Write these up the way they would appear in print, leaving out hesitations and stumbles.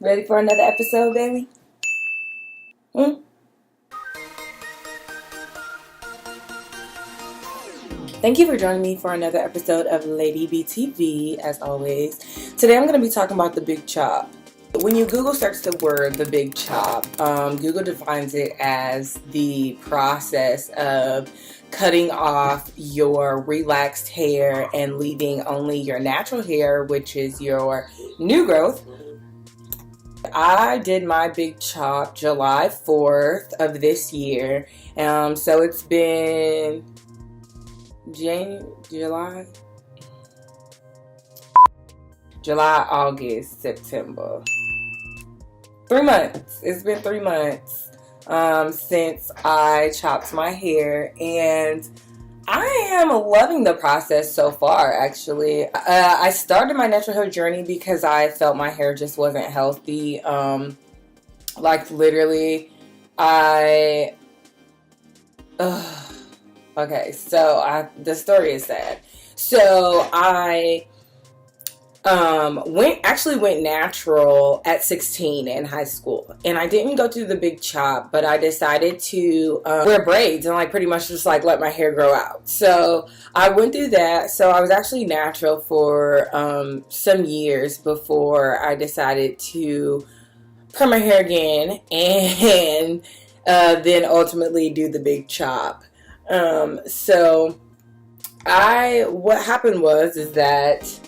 Ready for another episode, baby? Thank you for joining me for another episode of Lady BTV, as always. Today I'm going to be talking about the big chop. When you Google search the word the big chop, Google defines it as the process of cutting off your relaxed hair and leaving only your natural hair, which is your new growth. I did my big chop July 4th of this year. So it's been July, August, September. 3 months. It's been 3 months since I chopped my hair, and I am loving the process so far, actually. I started my natural hair journey because I felt my hair just wasn't healthy. Like, literally, okay, so the story is sad. So I went natural at 16 in high school, and I didn't go through the big chop, but I decided to wear braids and like pretty much just like let my hair grow out. So I went through that. So I was actually natural for some years before I decided to perm my hair again and then ultimately do the big chop. So what happened is that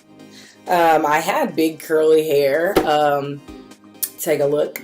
I had big curly hair. Take a look.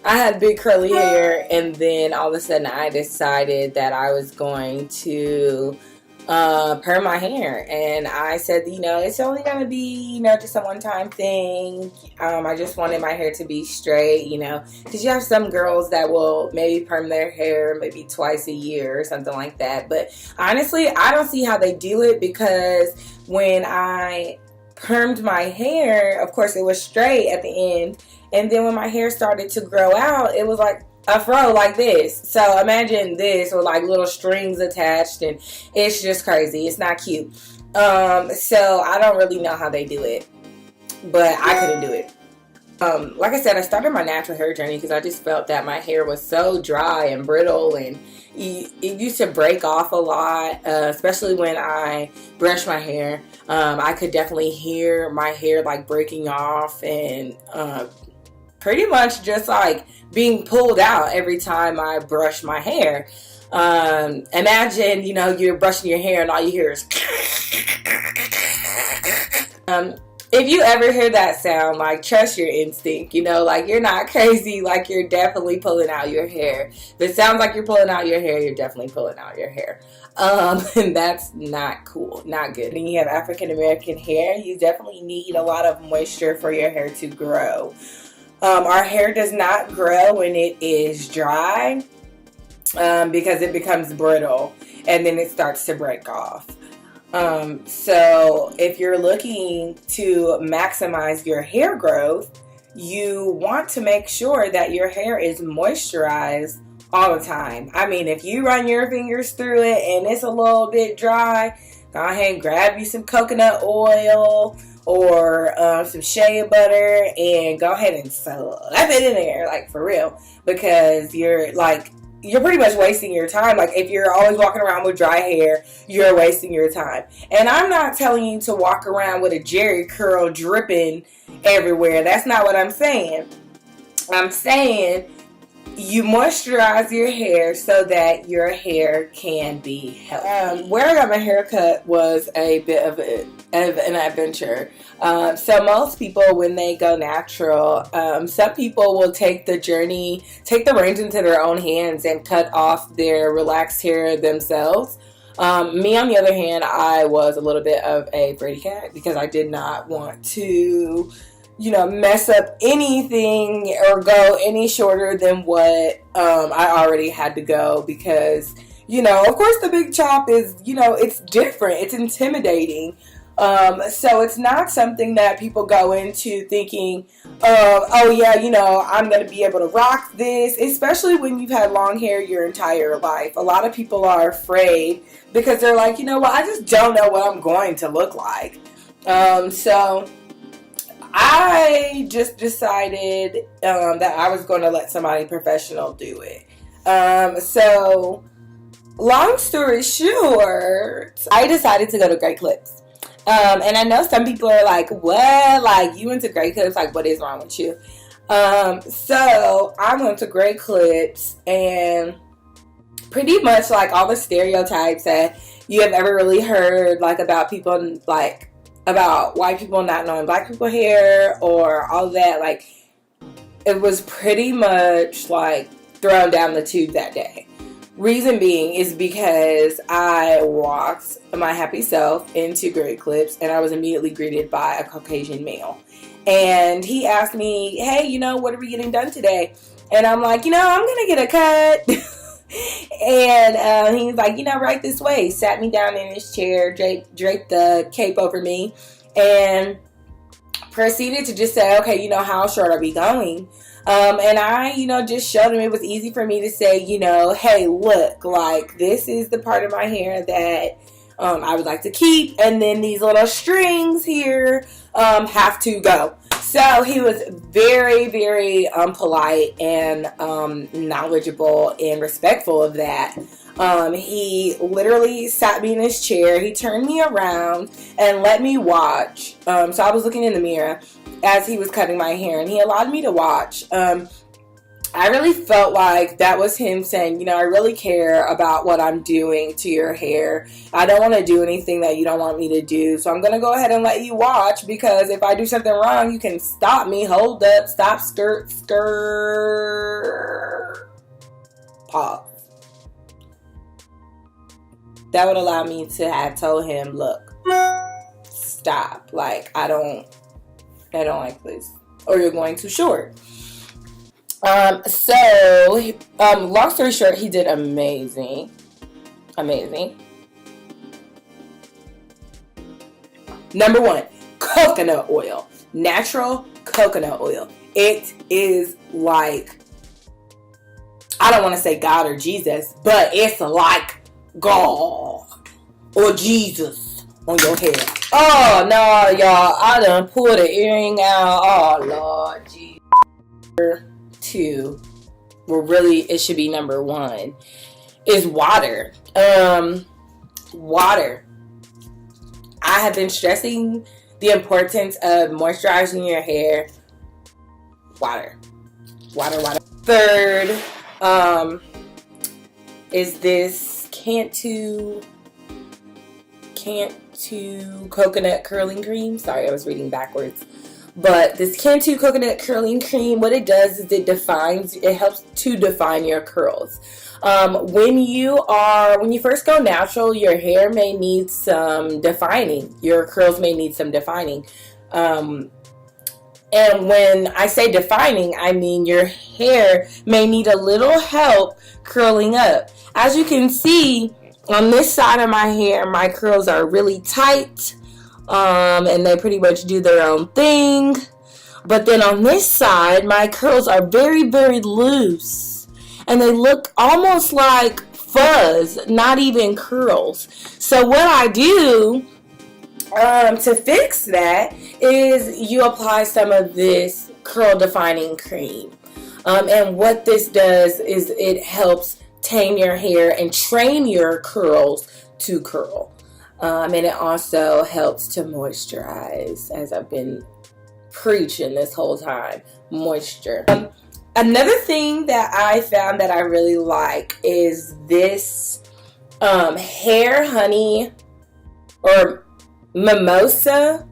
I had big curly hair, and then all of a sudden I decided that I was going to perm my hair, and I said, it's only gonna be, just a one-time thing. I just wanted my hair to be straight, because you have some girls that will maybe perm their hair maybe twice a year or something like that. But honestly, I don't see how they do it, because when I permed my hair, of course it was straight at the end, and then when my hair started to grow out, it was like a fro like this. So imagine this with like little strings attached, and it's just crazy. It's not cute. So I don't really know how they do it, but I couldn't do it. Like I said, I started my natural hair journey because I just felt that my hair was so dry and brittle, and it used to break off a lot, especially when I brushed my hair. I could definitely hear my hair like breaking off, and pretty much just like being pulled out every time I brush my hair. Imagine, you're brushing your hair and all you hear is if you ever hear that sound, like, trust your instinct, like, you're not crazy, like, you're definitely pulling out your hair. If it sounds like you're pulling out your hair, you're definitely pulling out your hair. And that's not cool, not good. When you have African American hair, you definitely need a lot of moisture for your hair to grow. Our hair does not grow when it is dry, because it becomes brittle, and then it starts to break off. So if you're looking to maximize your hair growth, you want to make sure that your hair is moisturized all the time. I mean, if you run your fingers through it and it's a little bit dry, go ahead and grab you some coconut oil or some shea butter and go ahead and slap it in there, like, for real, because you're pretty much wasting your time. Like, if you're always walking around with dry hair, you're wasting your time. And I'm not telling you to walk around with a jerry curl dripping everywhere. That's not what I'm saying. I'm saying you moisturize your hair so that your hair can be healthy. Where I got my hair cut was a bit of an adventure. So most people, when they go natural, some people will take the reins into their own hands and cut off their relaxed hair themselves. Me, on the other hand, I was a little bit of a Brady cat because I did not want to mess up anything or go any shorter than what I already had to go, because of course the big chop is it's different, it's intimidating. So it's not something that people go into thinking, oh yeah, I'm going to be able to rock this, especially when you've had long hair your entire life. A lot of people are afraid because they're like, I just don't know what I'm going to look like. So I I just decided that I was going to let somebody professional do it. So long story short, I decided to go to Great Clips. And I know some people are like, what? Like, you went to Great Clips? Like, what is wrong with you? So I went to Great Clips, and pretty much like all the stereotypes that you have ever really heard, like about people, like about white people not knowing black people hair or all that, like it was pretty much like thrown down the tube that day. Reason being is because I walked my happy self into Great Clips, and I was immediately greeted by a Caucasian male. And he asked me, hey, you know, what are we getting done today? And I'm like, you know, I'm going to get a cut. And he's like, you know, right this way. Sat me down in his chair, draped the cape over me, and proceeded to just say, okay, you know, how short are we going? And I, you know, just showed him it was easy for me to say, you know, hey, look, like, this is the part of my hair that I would like to keep, and then these little strings here have to go. So he was very, very polite and knowledgeable and respectful of that. He literally sat me in his chair. He turned me around and let me watch. So I was looking in the mirror as he was cutting my hair, and he allowed me to watch. I really felt like that was him saying, you know, I really care about what I'm doing to your hair. I don't want to do anything that you don't want me to do. So I'm going to go ahead and let you watch, because if I do something wrong, you can stop me, hold up, stop, skirt, pause. That would allow me to have told him, look, stop. Like, I don't like this, or you're going too short. Long story short, he did amazing. Number one, coconut oil. Natural coconut oil. It is like, I don't want to say God or Jesus, but it's like God or Jesus on your hair. Oh, no, y'all. I done pulled the earring out. Oh, Lord Jesus. Two, well, really it should be number one, is water. Water. I have been stressing the importance of moisturizing your hair. Water. Third, is this Cantu coconut curling cream. Sorry, I was reading backwards. But this Cantu coconut curling cream, what it does is it helps to define your curls. When you first go natural, your hair may need some defining. Your curls may need some defining. And when I say defining, I mean your hair may need a little help curling up. As you can see, on this side of my hair, my curls are really tight. And they pretty much do their own thing. But then on this side, my curls are very, very loose. And they look almost like fuzz, not even curls. So what I do to fix that is you apply some of this curl defining cream. And what this does is it helps tame your hair and train your curls to curl. And it also helps to moisturize, as I've been preaching this whole time. Moisture. Another thing that I found that I really like is this hair honey, or Mimosa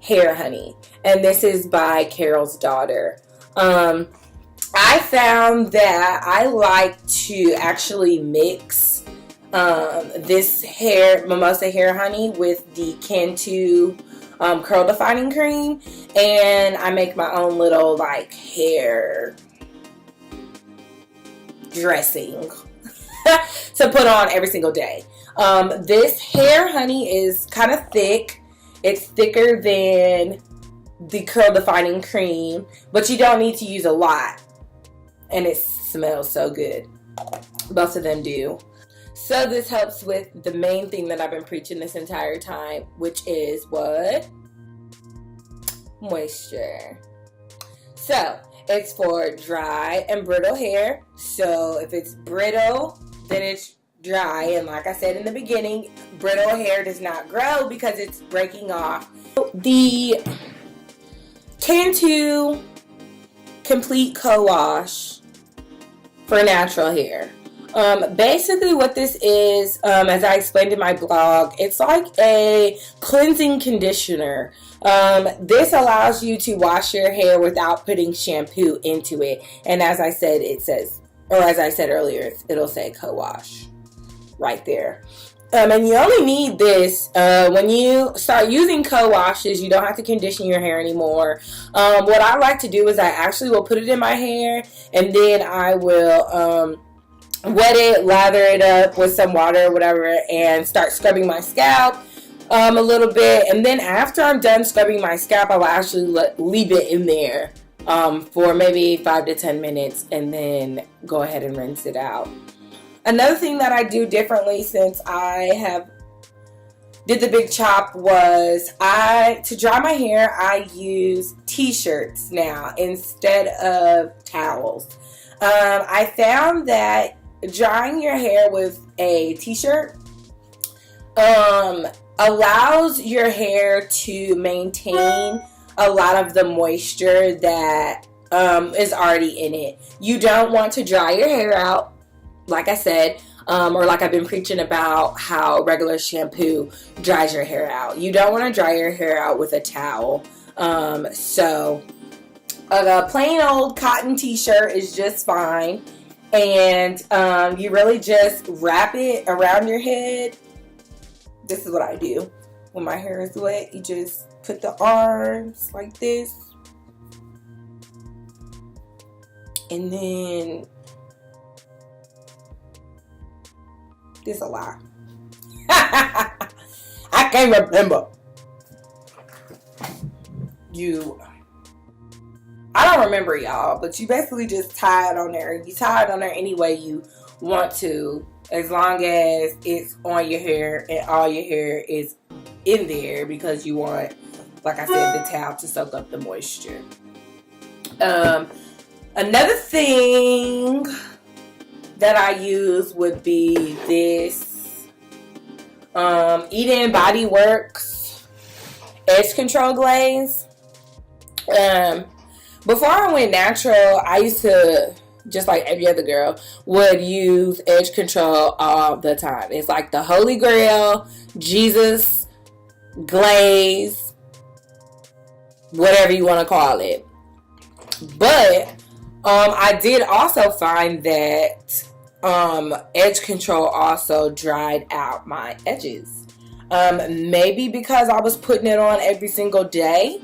hair honey. And this is by Carol's Daughter. I found that I like to actually mix this Mimosa hair honey with the Cantu curl defining cream, and I make my own little like hair dressing to put on every single day. This hair honey is kind of thick. It's thicker than the curl defining cream, but you don't need to use a lot, and it smells so good. Both of them do. So this helps with the main thing that I've been preaching this entire time, which is what? moisture. So it's for dry and brittle hair. So if it's brittle, then it's dry. And like I said in the beginning, brittle hair does not grow because it's breaking off. The Cantu Complete Co-Wash for natural hair. Basically what this is, as I explained in my blog, it's like a cleansing conditioner. This allows you to wash your hair without putting shampoo into it. And as I said, it says, or as I said earlier, it'll say co-wash right there. And you only need this when you start using co-washes. You don't have to condition your hair anymore. What I like to do is I actually will put it in my hair, and then I will wet it, lather it up with some water or whatever, and start scrubbing my scalp a little bit. And then after I'm done scrubbing my scalp, I will actually leave it in there for maybe 5 to 10 minutes, and then go ahead and rinse it out. Another thing that I do differently since I did the big chop was to dry my hair, I use t-shirts now instead of towels. I found that drying your hair with a t-shirt allows your hair to maintain a lot of the moisture that is already in it. You don't want to dry your hair out, like I said, or like I've been preaching about how regular shampoo dries your hair out. You don't want to dry your hair out with a towel. So a plain old cotton t-shirt is just fine. And you really just wrap it around your head. This is what I do when my hair is wet. You just put the arms like this. And then this a lie. I can't remember. I don't remember, y'all, but you basically just tie it on there. You tie it on there any way you want to, as long as it's on your hair and all your hair is in there, because you want, like I said, the towel to soak up the moisture. Another thing that I use would be this Eden BodyWorks Edge Control Glaze. Before I went natural, I used to, just like every other girl, would use edge control all the time. It's like the Holy Grail, Jesus, glaze, whatever you want to call it. But I did also find that edge control also dried out my edges. Maybe because I was putting it on every single day,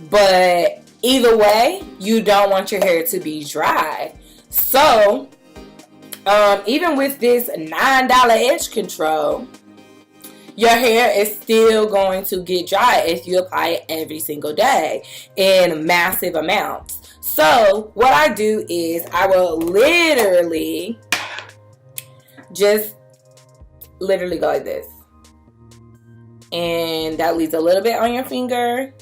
but either way, you don't want your hair to be dry. So, even with this $9 edge control, your hair is still going to get dry if you apply it every single day in massive amounts. So, what I do is I will literally go like this. And that leaves a little bit on your finger.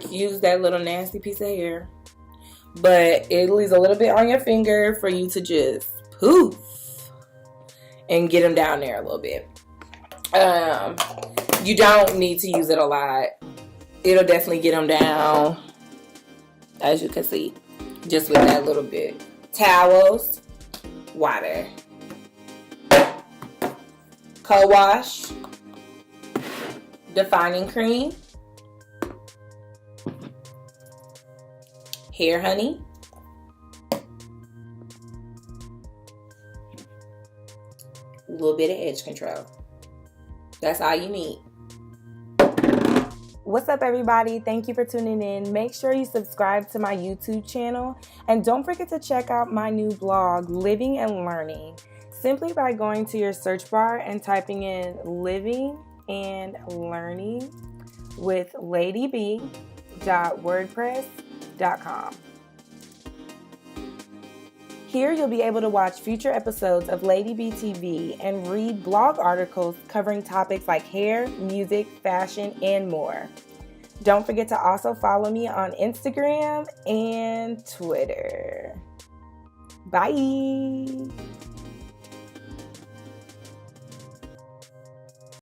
Use that little nasty piece of hair, but it leaves a little bit on your finger for you to just poof and get them down there a little bit. You don't need to use it a lot. It'll definitely get them down, as you can see, just with that little bit. Towels, water, Cowash, defining cream, hair honey, a little bit of edge control. That's all you need. What's up, everybody? Thank you for tuning in. Make sure you subscribe to my YouTube channel, and don't forget to check out my new blog, Living and Learning, simply by going to your search bar and typing in Living and Learning with ladyb.wordpress.com. Here you'll be able to watch future episodes of Lady B TV and read blog articles covering topics like hair, music, fashion, and more. Don't forget to also follow me on Instagram and Twitter. Bye.